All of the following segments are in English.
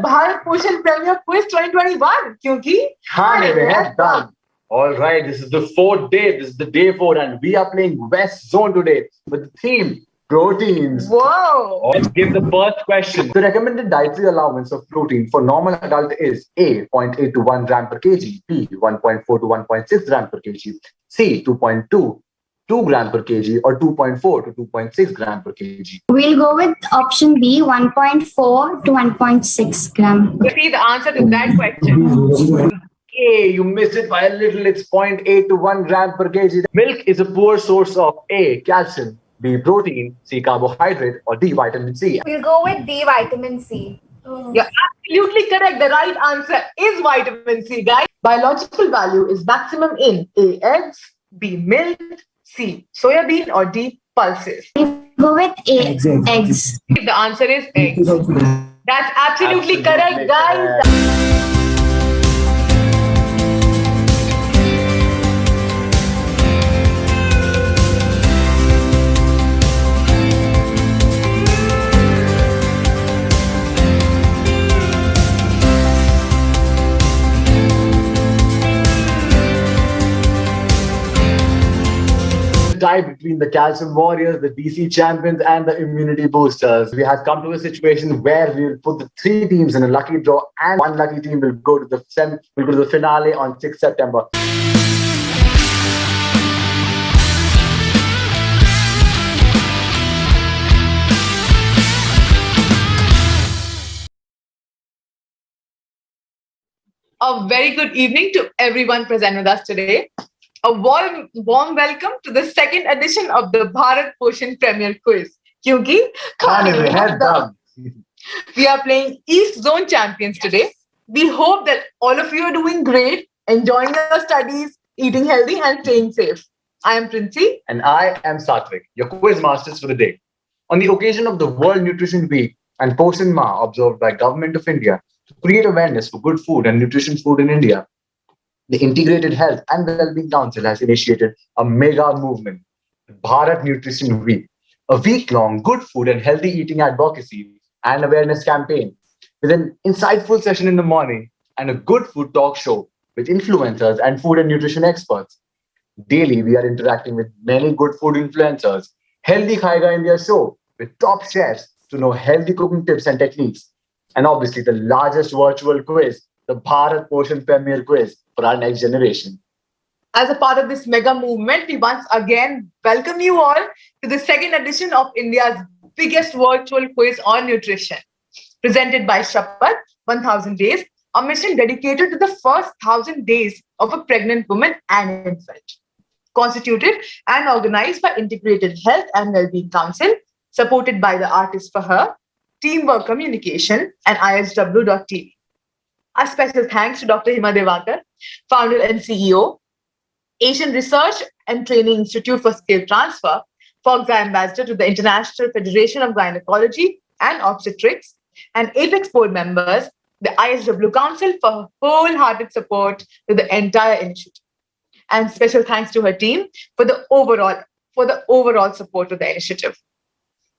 Bharat Poshan Premier Quiz 2021. क्योंकि खाने में है दम. All right, this is the fourth day. This is the day 4, and we are playing West Zone today with the theme proteins. Whoa! Let's give the first question. The recommended dietary allowance of protein for normal adult is A, 0.8 to 1 gram per kg, B, 1.4 to 1.6 gram per kg, C, 2.2 gram per kg, or 2.4 to 2.6 gram per kg. We'll go with option B, 1.4 to 1.6 gram. See the answer to that question. A, you missed it by a little. It's 0.8 to 1 gram per kg. Milk is a poor source of A, calcium, B, protein, C, carbohydrate, or D, vitamin C. We'll go with D, vitamin C. You're absolutely correct. The right answer is vitamin C, guys. Biological value is maximum in A, eggs, B, milk, C, soya bean, or D, pulses. We'll go with A, eggs. The answer is eggs. That's absolutely correct, guys. Tie between the calcium warriors, the DC champions, and the immunity boosters. We have come to a situation where we will put the 3 teams in a lucky draw, and 1 lucky team will go to the finale on 6th September. A very good evening to everyone present with us today. A warm welcome to the second edition of the Bharat Poshan Premier Quiz. क्योंकि खाने में है दम. We are playing East Zone champions today. We hope that all of you are doing great, enjoying your studies, eating healthy, and staying safe. I am Princy. And I am Satvik, your quiz masters for the day. On the occasion of the World Nutrition Week and Poshan Ma observed by Government of India to create awareness for good food and nutritious food in India, the Integrated Health and Wellbeing Council has initiated a mega movement, Bharat Nutrition Week, a week-long good food and healthy eating advocacy and awareness campaign with an insightful session in the morning and a good food talk show with influencers and food and nutrition experts. Daily, we are interacting with many good food influencers, Healthy Khayega India show with top chefs to know healthy cooking tips and techniques, and obviously the largest virtual quiz, the Bharat Poshan Premier Quiz, for our next generation. As a part of this mega movement, we once again welcome you all to the second edition of India's biggest virtual quiz on nutrition. Presented by Shapat, 1000 Days, a mission dedicated to the first 1000 days of a pregnant woman and infant. Constituted and organized by Integrated Health and Wellbeing Council, supported by the Artist for Her, Teamwork Communication, and ISW.TV. A special thanks to Dr. Hima Devakar, founder and CEO, Asian Research and Training Institute for Skill Transfer, FOGSA Ambassador to the International Federation of Gynecology and Obstetrics, and Apex board members, the ISW Council, for wholehearted support to the entire initiative. And special thanks to her team for the overall support to the initiative.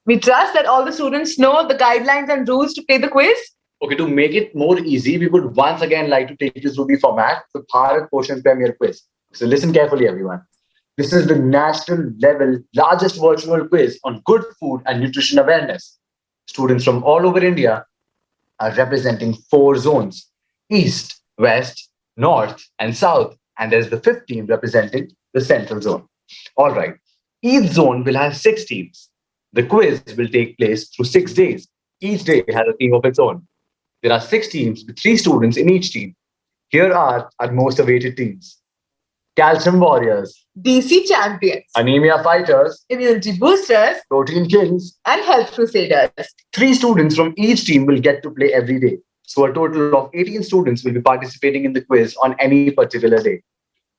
We trust that all the students know the guidelines and rules to play the quiz. Okay, to make it more easy, we would once again like to take you through the format of the Bharat Poshan Premier Quiz. So listen carefully, everyone. This is the national level largest virtual quiz on good food and nutrition awareness. Students from all over India are representing 4 zones: East, West, North, and South. And there's the 5th team representing the Central Zone. All right, each zone will have 6 teams. The quiz will take place through 6 days. Each day has a theme of its own. There are 6 teams with 3 students in each team. Here are our most awaited teams: Calcium Warriors, DC Champions, Anemia Fighters, Immunity Boosters, Protein Kings, and Health Crusaders. 3 students from each team will get to play every day. So a total of 18 students will be participating in the quiz on any particular day.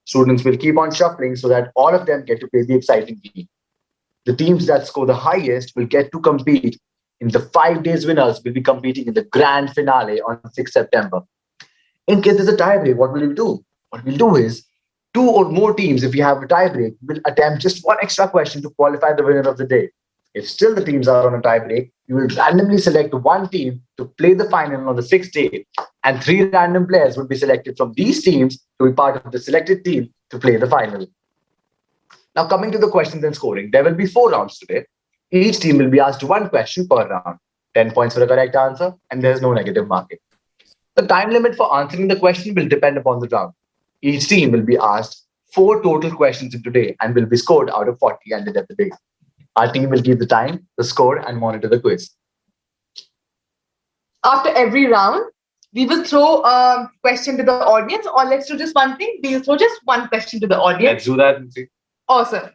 Students will keep on shuffling so that all of them get to play the exciting game. The teams that score the highest will get to compete in the 5 days. Winners will be competing in the grand finale on 6th September. In case there's a tiebreak, what will we do? What we'll do is 2 or more teams, if we have a tiebreak, will attempt just 1 extra question to qualify the winner of the day. If still the teams are on a tie break, you will randomly select one team to play the final on the sixth day, and three random players would be selected from these teams to be part of the selected team to play the final. Now, coming to the questions and scoring, there will be 4 rounds today. Each team will be asked one question per round, 10 points for the correct answer, and there's no negative marking. The time limit for answering the question will depend upon the round. Each team will be asked 4 total questions in today and will be scored out of 40 at the end of the day. Our team will keep the time, the score, and monitor the quiz. After every round, we will throw a question to the audience, or let's do just one thing. We'll throw just one question to the audience. Let's do that and see. Awesome.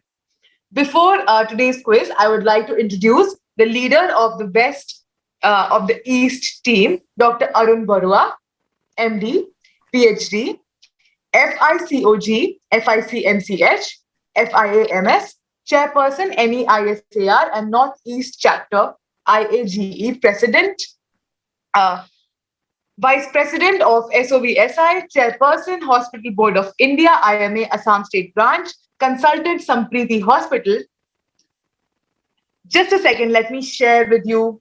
Before today's quiz, I would like to introduce the leader of the West of the East team, Dr. Arun Barua, MD, PhD, FICOG, FICMCH, FIAMS, Chairperson, NEISAR, and Northeast Chapter, IAGE, President, Vice President of SOVSI, Chairperson, Hospital Board of India, IMA, Assam State Branch, Consultant, Sampriti Hospital. Just a second, let me share with you.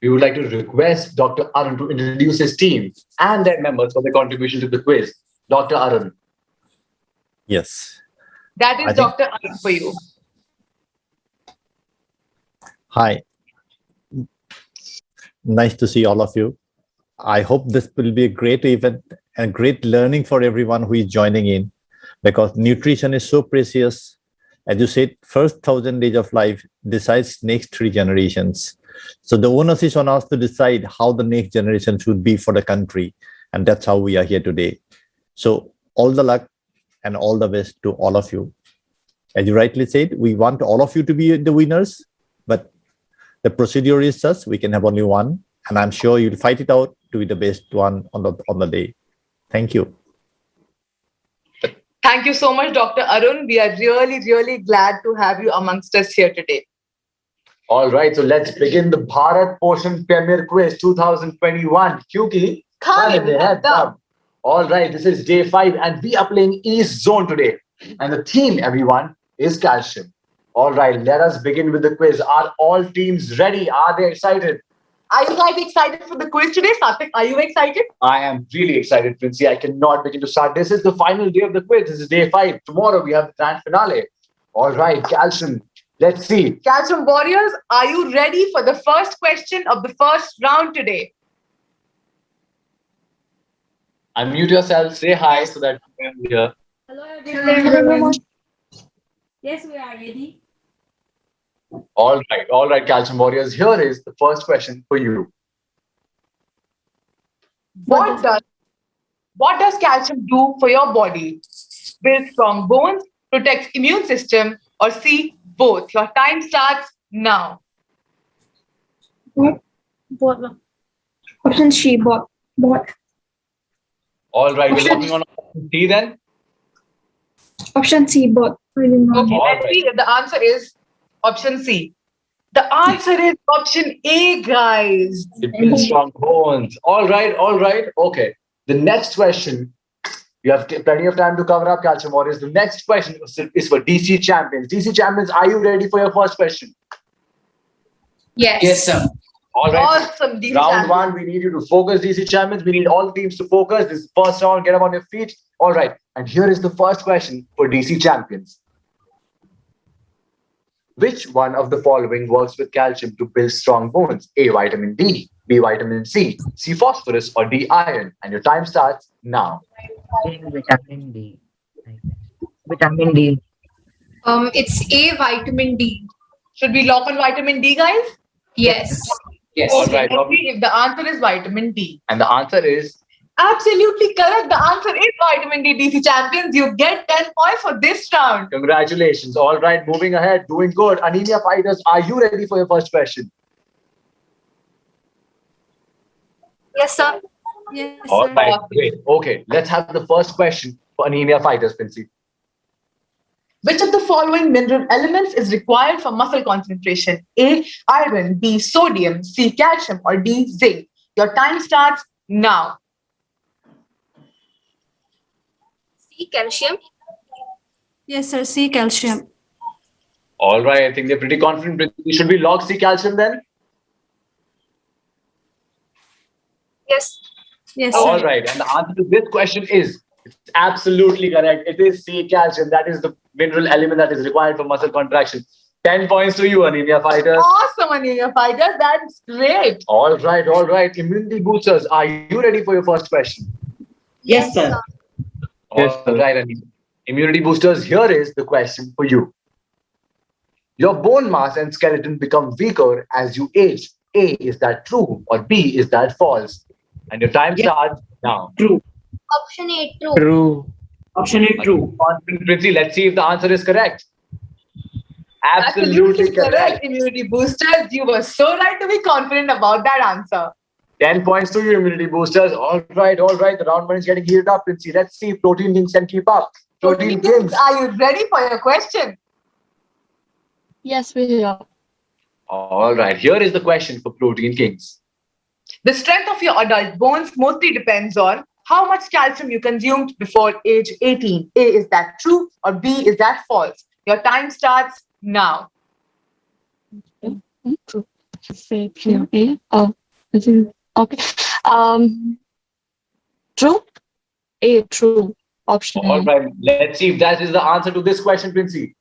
We would like to request Dr. Arun to introduce his team and their members for their contribution to the quiz. Dr. Arun. Yes. That is Dr. Arun for you. Hi. Nice to see all of you. I hope this will be a great event and great learning for everyone who is joining in, because nutrition is so precious. As you said, first 1,000 days of life decides next 3 generations. So the onus is on us to decide how the next generation should be for the country. And that's how we are here today. So all the luck and all the best to all of you. As you rightly said, we want all of you to be the winners, but the procedure is such, we can have only one. And I'm sure you'll fight it out to be the best one on the day. Thank you. Thank you so much, Dr. Arun. We are really, really glad to have you amongst us here today. All right, so let's begin the Bharat Poshan Premier Quiz 2021. Kyuki, all right, this is day 5 and we are playing East Zone today. And the theme, everyone, is calcium. All right, let us begin with the quiz. Are all teams ready? Are they excited? Are you guys excited for the quiz today? Satvik, are you excited? I am really excited, Princey. I cannot begin to start. This is the final day of the quiz. This is day 5. Tomorrow we have the grand finale. All right, calcium. Let's see. Calcium Warriors, are you ready for the first question of the first round today? Unmute yourself. Say hi so that we can hear. Hello everyone. Yes, we are ready. All right, Calcium Warriors. Here is the first question for you. What does calcium do for your body? Build strong bones, protects immune system, or C, both? Your time starts now. Both. Option C, both. All right, we're locking on option C then. Option C, both. Okay, let's see. The answer is option C. The answer is option A, guys. It builds strong bones. All right. Okay. The next question, you have plenty of time to cover up, Calcium Warriors. The next question is for DC Champions. DC Champions, are you ready for your first question? Yes, sir. All right. Awesome, DC Round Champions. 1, we need you to focus, DC Champions. We need all the teams to focus. This is the first round. Get up on your feet. All right. And here is the first question for DC Champions. Which one of the following works with calcium to build strong bones? A, vitamin D, B, vitamin C, C, phosphorus, or D, iron? And your time starts now. Vitamin D. Vitamin D. It's A, vitamin D. Should we lock on vitamin D, guys? Yes. All right. Let's see if the answer is vitamin D. And the answer is Absolutely correct. The answer is vitamin D, DC Champions. You get 10 points for this round. congratulations. All right, moving ahead, doing good. Anemia fighters, are you ready for your first question? Yes, sir. Yes, All sir. right, great. Okay, let's have the first question for anemia fighters, Princey. Which of the following mineral elements is required for muscle concentration? A, iron, B, sodium, C, calcium, or D, zinc? Your time starts now. C. Calcium. Yes, sir. C. Calcium. All right, I think they're pretty confident. Should we log C calcium then? Yes. Yes, All sir. right, and the answer to this question is it's absolutely correct. It is C calcium. That is the mineral element that is required for muscle contraction. 10 points to you, Anemia Fighters. Awesome, Anemia Fighters. That's great. All right, all right. Immunity boosters, are you ready for your first question? Yes, sir. All right, Anemia. Immunity boosters, here is the question for you. Your bone mass and skeleton become weaker as you age. A, is that true? Or B, is that false? And your time starts now. True. Option A, true. True. Option A, true. Confident Princey, let's see if the answer is correct. Absolutely correct. Immunity boosters. You were so right to be confident about that answer. 10 points to you, immunity boosters. All right, all right. The round one is getting heated up, Princey. Let's see if Protein Kings can keep up. Protein Kings. Are you ready for your question? Yes, we are. All right, here is the question for Protein Kings. The strength of your adult bones mostly depends on how much calcium you consumed before age 18. A, is that true? Or B, is that false? Your time starts now. True. Say here. A. Okay. True. A. True. Option All A. right, let's see if that is the answer to this question, Princey.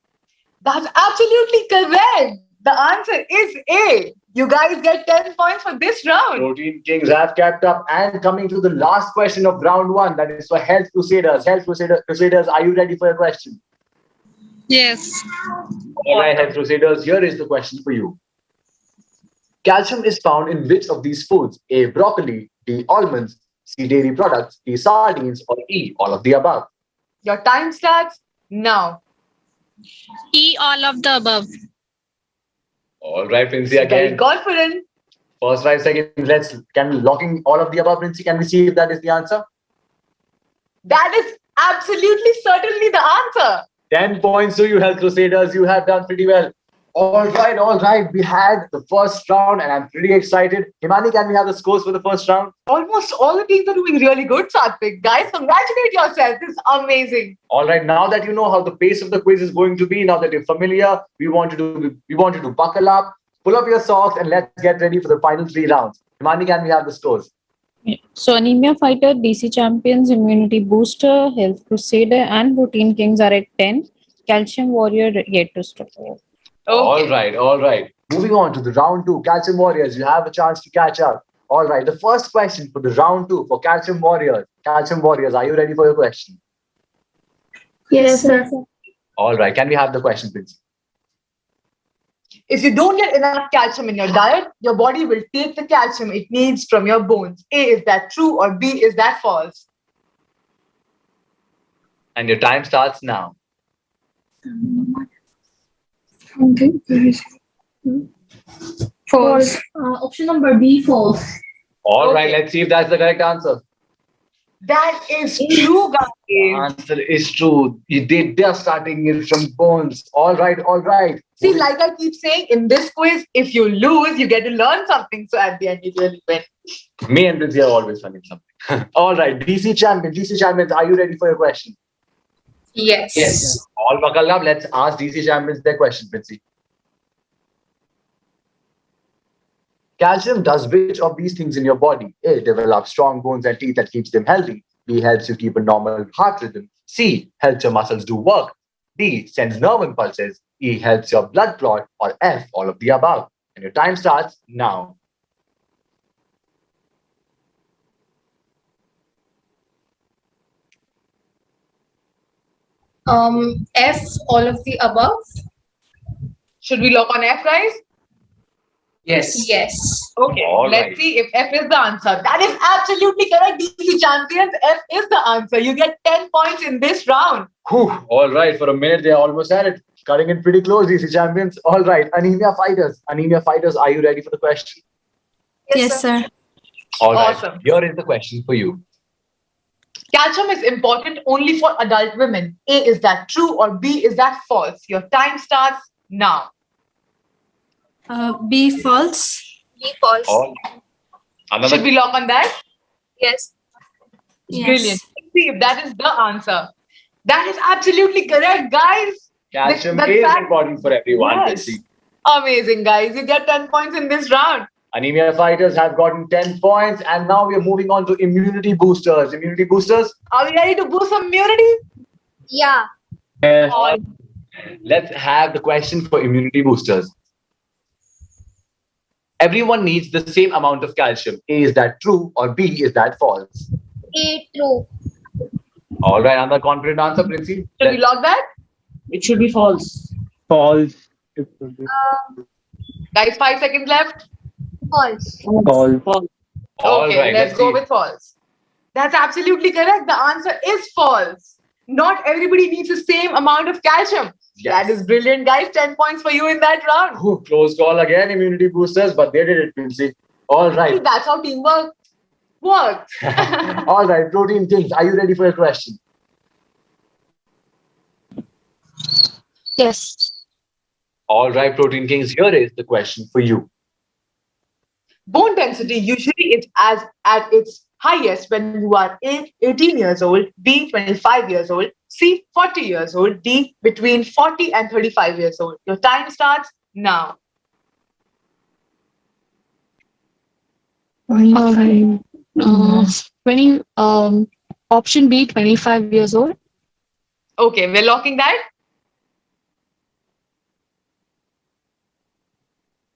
That's absolutely correct. The answer is A. You guys get 10 points for this round. Protein Kings have kept up, and coming to the last question of round one, that is for Health Crusaders. Crusaders, are you ready for your question? Yes. All right, Health Crusaders, here is the question for you. Calcium is found in which of these foods? A, broccoli, B, almonds, C, dairy products, D, sardines, or E, all of the above? Your time starts now. E. All of the above. All right, Princey, Very again. confident. First 5 seconds, can we locking all of the above, Princey? Can we see if that is the answer? That is absolutely certainly the answer. 10 points to you, Health Crusaders. You have done pretty well. All right. We had the first round, and I'm pretty excited. Himani, can we have the scores for the first round? Almost all the teams are doing really good, Satvik. Guys, congratulate yourself. This is amazing. All right, now that you know how the pace of the quiz is going to be, now that you're familiar, we want you to buckle up, pull up your socks, and let's get ready for the final 3 rounds. Himani, can we have the scores? Yeah. So Anemia Fighter, DC Champions, Immunity Booster, Health Crusader, and Protein Kings are at 10. Calcium Warrior yet to start. Okay. All right. Moving on to the round 2, Calcium Warriors, you have a chance to catch up. All right, the first question for the round 2 for Calcium Warriors. Calcium Warriors, are you ready for your question? Yes, sir. All right, can we have the question, please? If you don't get enough calcium in your diet, your body will take the calcium it needs from your bones. A, is that true? Or B, is that false? And your time starts now. False. Option number B, false. All right, Okay. let's see if that's the correct answer. That is true, The guys. answer is true. They're starting it from bones. All right. See, like I keep saying, in this quiz, if you lose, you get to learn something. So at the end, you really win. Me and Princey are always learning something. All right, DC Champions, are you ready for your question? Yes. All buckle up. Let's ask DC Champions their question, Princey. Calcium does which of these things in your body? A, develops strong bones and teeth that keeps them healthy. B, helps you keep a normal heart rhythm. C, helps your muscles do work. D, sends nerve impulses. E, helps your blood clot. Or F, all of the above. And your time starts now. F. All of the above. Should we lock on F, guys? Yes. Yes. Okay, All let's right. see if F is the answer. That is absolutely correct, DC Champions. F is the answer. You get 10 points in this round. Whew. All right, for a minute, they're almost at it. Cutting in pretty close, DC Champions. All right, Anemia Fighters, are you ready for the question? Yes, sir. All right, Awesome. here is the question for you. Calcium is important only for adult women. A, is that true? Or B, is that false? Your time starts now. B, false. B. False. All Should we lock on that? Yes. Yes. Brilliant. Let's see if that is the answer. That is absolutely correct, guys. Calcium The is fact- important for everyone. Yes. Princy. Amazing, guys. You get 10 points in this round. Anemia fighters have gotten 10 points, and now we are moving on to immunity boosters. Immunity boosters? Are we ready to boost some immunity? Yeah. Yes. All Let's have the question for immunity boosters. Everyone needs the same amount of calcium. A, is that true? Or B, is that false? A, true. All right, another confident answer, Princy. Should we lock that? It should be false. False. Guys, 5 seconds left. False. False. False. All Okay, right, let's go see. with false. That's absolutely correct. The answer is false. Not everybody needs the same amount of calcium. Yes. That is brilliant, guys. 10 points for you in that round. Ooh, close call again, immunity boosters, but they did it, Princy. All See, right. that's how teamwork works. All right, Protein Kings, are you ready for your question? Yes. All right, Protein Kings, here is the question for you. Bone density usually is at its highest when you are A, 18 years old, B, 25 years old, C, 40 years old, D, between 40 and 35 years old. Your time starts now. All right. 20, option B, 25 years old. Okay, we're locking that.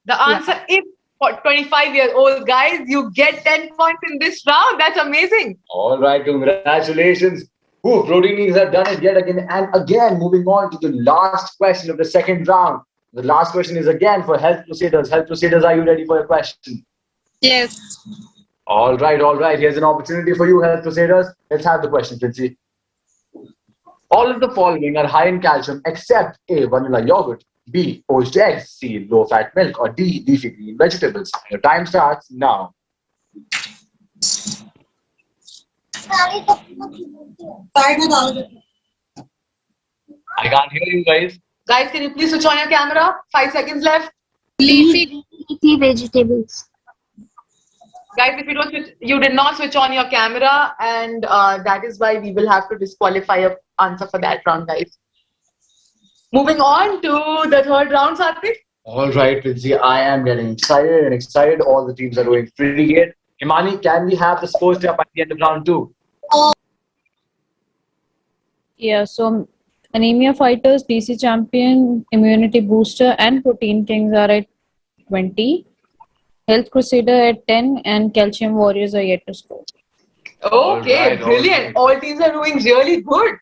The answer is for 25 years old, guys. You get 10 points in this round. That's amazing. All right, congratulations. Ooh, Protein Kings have done it yet again and again. Moving on to the last question of the second round. The last question is again for Health Crusaders. Health Crusaders, are you ready for your question? Yes. All right, all right. Here's an opportunity for you, Health Crusaders. Let's have the question, Princy. All of the following are high in calcium except A, vanilla yogurt, B, poached eggs, C, low-fat milk, or D, leafy green vegetables. Your time starts now. I can't hear you guys. Guys, can you please switch on your camera? 5 seconds left. Leafy. Leafy vegetables. Guys, if you don't switch, you did not switch on your camera, and that is why we will have to disqualify your answer for that round, guys. Moving on to the third round, Satvik. All right, Princy, I am getting excited and excited. All the teams are doing pretty good. Himani, can we have the scores up at the end of round 2? Yeah, so Anemia Fighters, DC Champion, Immunity Booster, and Protein Kings are at 20. Health Crusader at 10, and Calcium Warriors are yet to score. Okay, right, brilliant. all All teams are doing really good.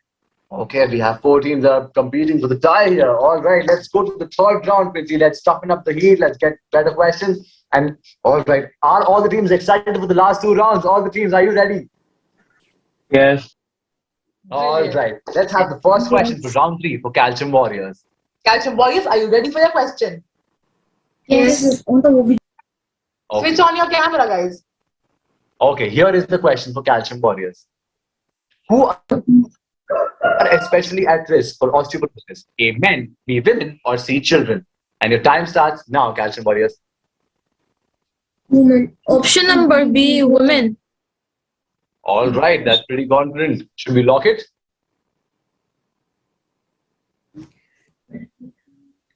Okay, we have 4 teams that are competing for the tie here. All right, let's go to the third round, Princy. Let's toughen up the heat. Let's get better questions. And all right, are all the teams excited for the last 2 rounds? All the teams, are you ready? Yes. All Brilliant. right, let's have the first question for round 3 for Calcium Warriors. Calcium Warriors, are you ready for your question? Yes. Okay. Switch on your camera, guys. Okay, here is the question for Calcium Warriors. Who are especially at risk for osteoporosis? A, men, B, women, or C, children? And your time starts now, Calcium Warriors. Women. Option number B, women. All right, that's pretty confident. Should we lock it?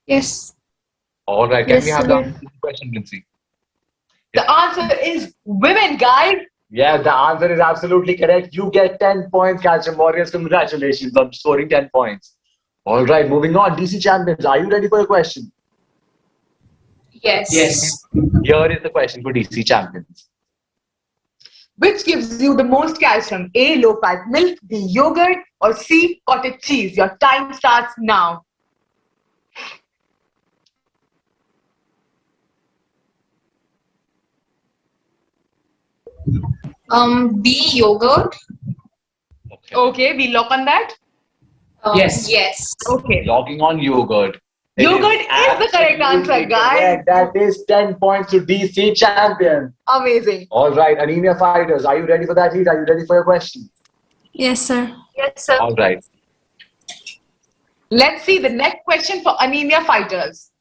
Yes. All right, can Yes, we have sir. the answer to the question, Princy? The answer is women, guys. Yeah, the answer is absolutely correct. You get 10 points, Calcium Warriors. Congratulations on scoring 10 points. All right, moving on. DC Champions, are you ready for your question? Yes. Yes. Here is the question for DC Champions. Which gives you the most calcium? A, low-fat milk, B, yogurt, or C, cottage cheese? Your time starts now. B, yogurt. Okay, we lock on that. Yes. Yes. Okay. Locking on yogurt. It Yogurt is the correct answer, absolutely guys. correct. That is 10 points to DC Champion. Amazing. All right, Anemia Fighters, are you ready for that heat? Are you ready for your question? Yes, sir. Yes, sir. All right. Let's see the next question for anemia fighters.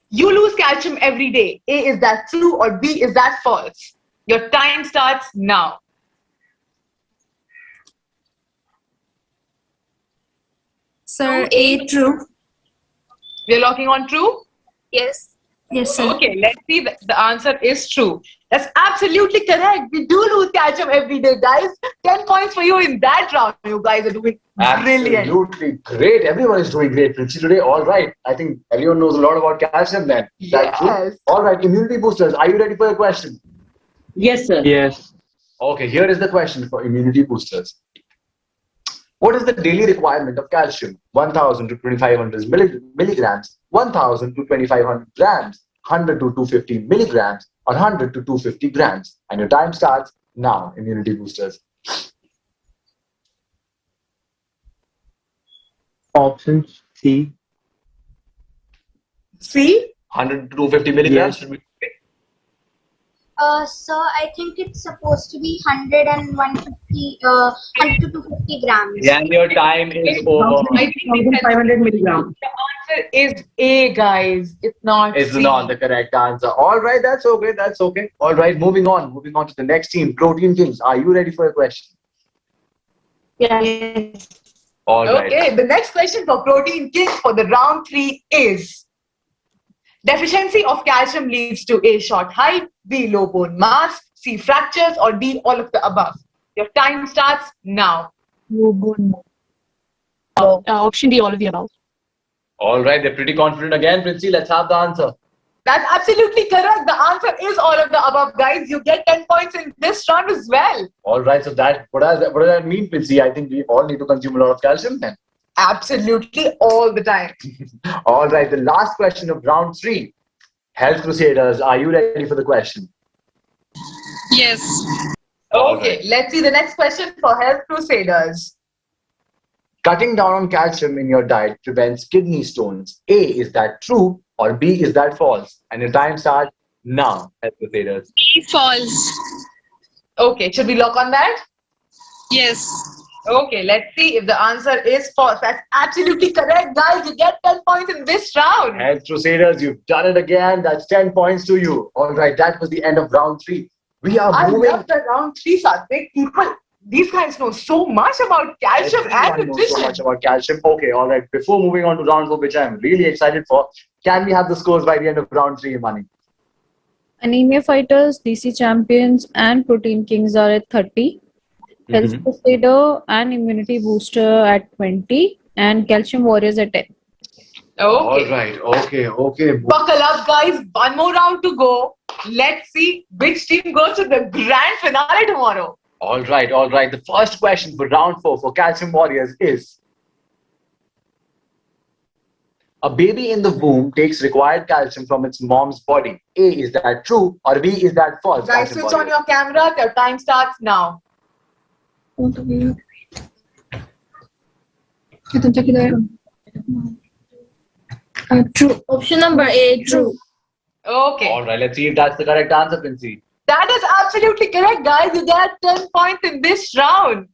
You lose calcium every day. A, is that true, or B, is that false? Your time starts now. Sir, A, true. We're locking on true? Yes. Yes, sir. Okay, let's see. The answer is true. That's absolutely correct. We do lose calcium every day, guys. 10 points for you in that round. You guys are doing brilliant. Absolutely great. Everyone is doing great, Princy, today. All right. I think everyone knows a lot about calcium then. Is that true? Yes. All right. Immunity boosters. Are you ready for your question? Yes, sir. Yes. Okay. Here is the question for immunity boosters. What is the daily requirement of calcium? 1000 to 2500 milligrams, 1000 to 2500 grams, 100 to 250 milligrams, or 100 to 250 grams. And your time starts now, immunity boosters. Option C. See? 100 to 250 milligrams. Yes. Should we? So I think it's supposed to be 100 and 150, 100 to 250 grams. And your time is over. I think 500 milligrams. the answer is A, guys. It's not It's C. not the correct answer. All right, that's okay. That's okay. All right, moving on. Moving on to the next team. Protein Kings. Are you ready for a question? Yes. All right. Okay, the next question for Protein Kings for the round 3 is: deficiency of calcium leads to A, short height, B, low bone mass, C, fractures, or D, all of the above. Your time starts now. Option D, all of the above. All right, they're pretty confident again, Princey. Let's have the answer. That's absolutely correct. The answer is all of the above, guys. You get 10 points in this round as well. All right, so what does that mean, Princey? I think we all need to consume a lot of calcium then. Absolutely, all the time. All right, the last question of round 3. Health Crusaders, are you ready for the question? Yes. Okay, let's see the next question for Health Crusaders. Cutting down on calcium in your diet prevents kidney stones. A, is that true? Or B, is that false? And your time starts now, Health Crusaders. False. Okay, should we lock on that? Yes. Okay, let's see if the answer is false. That's absolutely correct, guys. You get 10 points in this round. Health Crusaders, you've done it again. That's 10 points to you. All right, that was the end of round 3. We are I moving. love the round 3, Satvik. People, these guys know so much about calcium and Everyone knows nutrition. so much about calcium. Okay, all right. Before moving on to round 4, which I'm really excited for, can we have the scores by the end of round 3, Imani? Anemia Fighters, DC Champions, and Protein Kings are at 30. Health Crusader and Immunity Booster at 20. And Calcium Warriors at 10. All Okay. right. Okay. Buckle up, guys. One more round to go. Let's see which team goes to the grand finale tomorrow. All right. The first question for round 4 for Calcium Warriors is: a baby in the womb takes required calcium from its mom's body. A, is that true? Or B, is that false? Guys, Calcium switch on Warriors. your camera. Your time starts now. True. Option number A, true. Okay. All right. Let's see if that's the correct answer, Princey. That is absolutely correct, guys. You get 10 points in this round.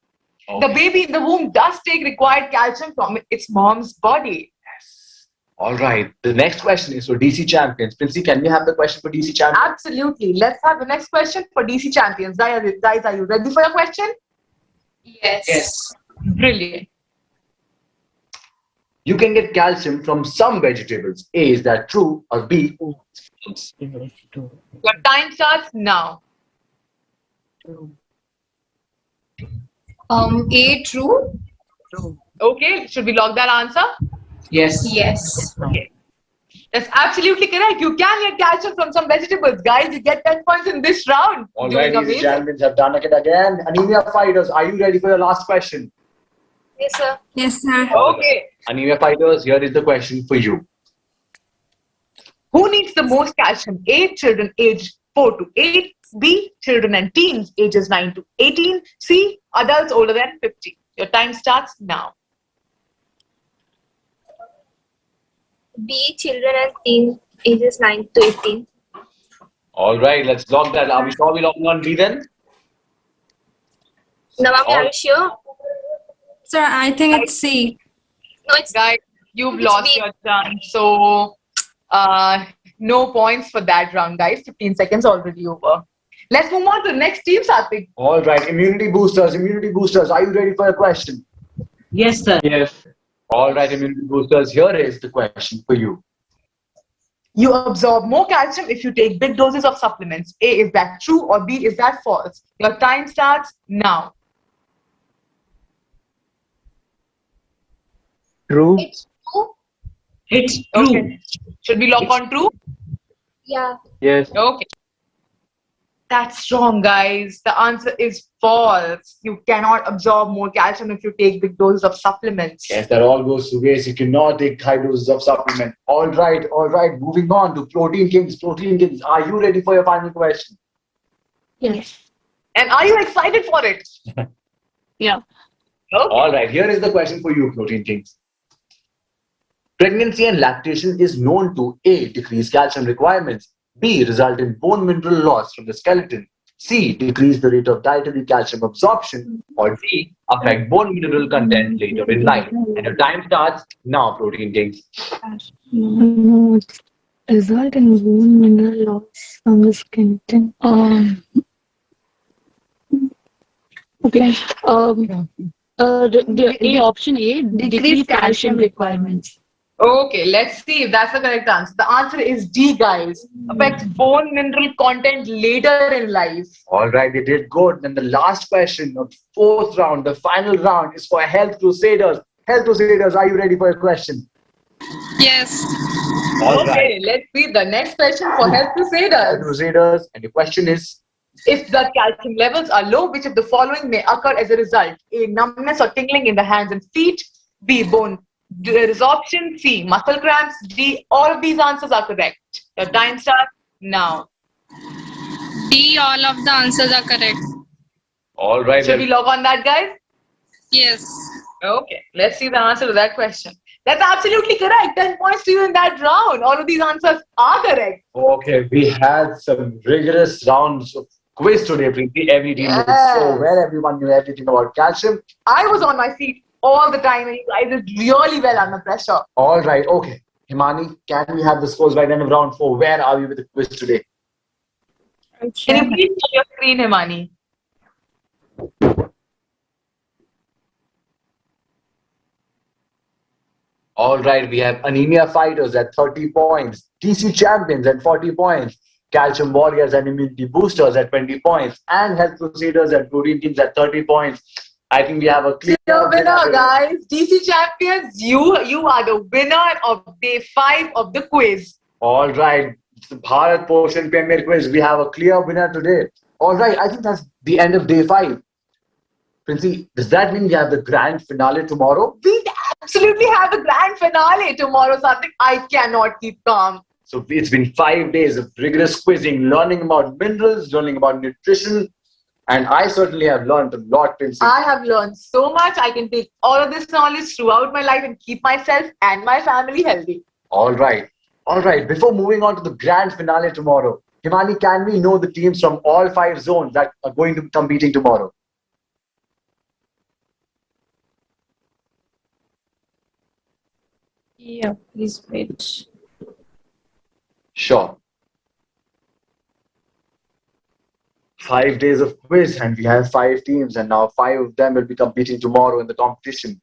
The baby in the womb does take required calcium from its mom's body. Yes. All right. The next question is for DC Champions. Princey, can we have the question for DC Champions? Absolutely. Let's have the next question for DC Champions. Guys, are you ready for your question? Yes. Yes. Brilliant. You can get calcium from some vegetables. A, is that true? Or B, false? Your time starts now. A, true. Okay, should we lock that answer? Yes. Yes. Okay. That's absolutely correct. You can get calcium from some vegetables, guys. You get 10 points in this round. All Doing right, DC amazing. Champions have done it again. Anemia Fighters, are you ready for your last question? Yes, sir. Yes, sir. Okay. Anemia Fighters, here is the question for you. Who needs the most calcium? A, children aged 4 to 8. B, children and teens ages 9 to 18. C, adults older than 50. Your time starts now. B, children and teen ages 9 to 18. All right, let's lock that. Are we sure we're locking on B then? Navami, All- are you sure? Sir, I think it's C. No, it's Guys, you've It's lost B. your chance. So, no points for that round, guys. 15 seconds already over. Let's move on to the next team, Satvik. All right, immunity boosters, are you ready for a question? Yes, sir. Yes. All right, immunity boosters, here is the question for you. You absorb more calcium if you take big doses of supplements. A, is that true, or B, is that false? Your time starts now. True. It's true. It's true. Okay. Should we lock on true? Yeah. Yes. Okay. That's wrong, guys. The answer is false. You cannot absorb more calcium if you take big doses of supplements. Yes, that all goes to waste. You cannot take high doses of supplement. All right. Moving on to Protein Kings. Protein Kings, are you ready for your final question? Yes. And are you excited for it? Yeah. Okay. All right, here is the question for you, Protein Kings. Pregnancy and lactation is known to A, decrease calcium requirements, B, result in bone mineral loss from the skeleton, C, decrease the rate of dietary calcium absorption, or D, affect bone mineral content later in life. And your time starts now, Protein Kings. No, result in bone mineral loss from the skeleton. Okay. The option A, decrease calcium requirements. Okay, let's see if that's the correct answer. The answer is D, guys. Affects bone mineral content later in life. All right, they did good. Then the last question of the fourth round, the final round, is for Health Crusaders. Health Crusaders, are you ready for your question? Yes. All Okay, right. let's see the next question for Health Health Crusaders. Crusaders, and your question is, If blood calcium levels are low, which of the following may occur as a result? A, numbness or tingling in the hands and feet. B, bone resorption. C, muscle cramps. D, all of these answers are correct. Your time starts now. D, all of the answers are correct. all right, Should we log on that, guys? Yes. Okay, let's see the answer to that question. That's absolutely correct. 10 points to you in that round. All of these answers are correct. okay, we had some rigorous rounds of quiz today, Preeti. Every team did so well. Everyone knew everything about calcium. I was on my feet all the time and you guys did really well under pressure. All right, okay. Himani, can we have the scores by the end of round 4? Where are we with the quiz today? Can you please show your screen, Himani? All right, we have Anemia Fighters at 30 points, TC Champions at 40 points, Calcium Warriors and Immunity Boosters at 20 points, and Health Crusaders and Protein Teams at 30 points. I think we have a clear winner, guys. DC Champions, you are the winner of day 5 of the quiz. All right, it's the Bharat Poshan Premier Quiz. We have a clear winner today. All right, I think that's the end of day 5. Princey, does that mean we have the grand finale tomorrow? We absolutely have a grand finale tomorrow, something I cannot keep calm. So it's been 5 days of rigorous quizzing, learning about minerals, learning about nutrition, and I certainly have learned a lot, Princey. I have learned so much. I can take all of this knowledge throughout my life and keep myself and my family healthy. All right. Before moving on to the grand finale tomorrow, Himani, can we know the teams from all 5 zones that are going to be competing tomorrow? Yeah, please wait. Sure. 5 days of quiz, and we have 5 teams, and now 5 of them will be competing tomorrow in the competition.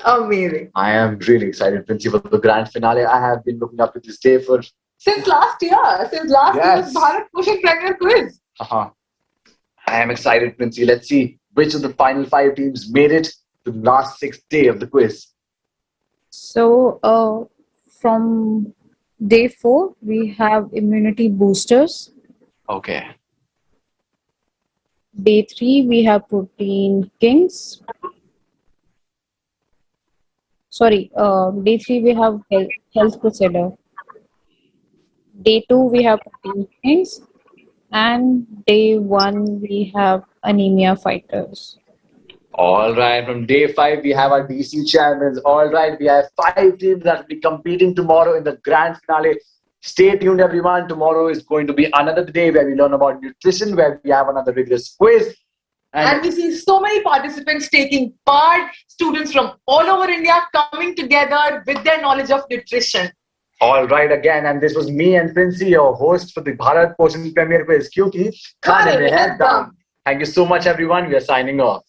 Amazing. I am really excited, Princey, for the grand finale. I have been looking up to this day for since last year. Since last year's Bharat Poshan Premier Quiz. I am excited, Princey. Let's see which of the final 5 teams made it to the last 6th day of the quiz. So, from day 4, we have immunity boosters. Okay. Day 3, we have protein kings. Sorry, day 3, we have health crusader. Day 2, we have protein kings. And day 1, we have anemia fighters. All right, from day 5, we have our DC champions. All right, we have 5 teams that will be competing tomorrow in the grand finale. Stay tuned, everyone. Tomorrow is going to be another day where we learn about nutrition, where we have another rigorous quiz. And we see so many participants taking part, students from all over India coming together with their knowledge of nutrition. All right, again, and this was me and Princey, your host for the Bharat Poshan Premier Quiz. Kyunki, khane mein hai dam. Thank you so much, everyone. We are signing off.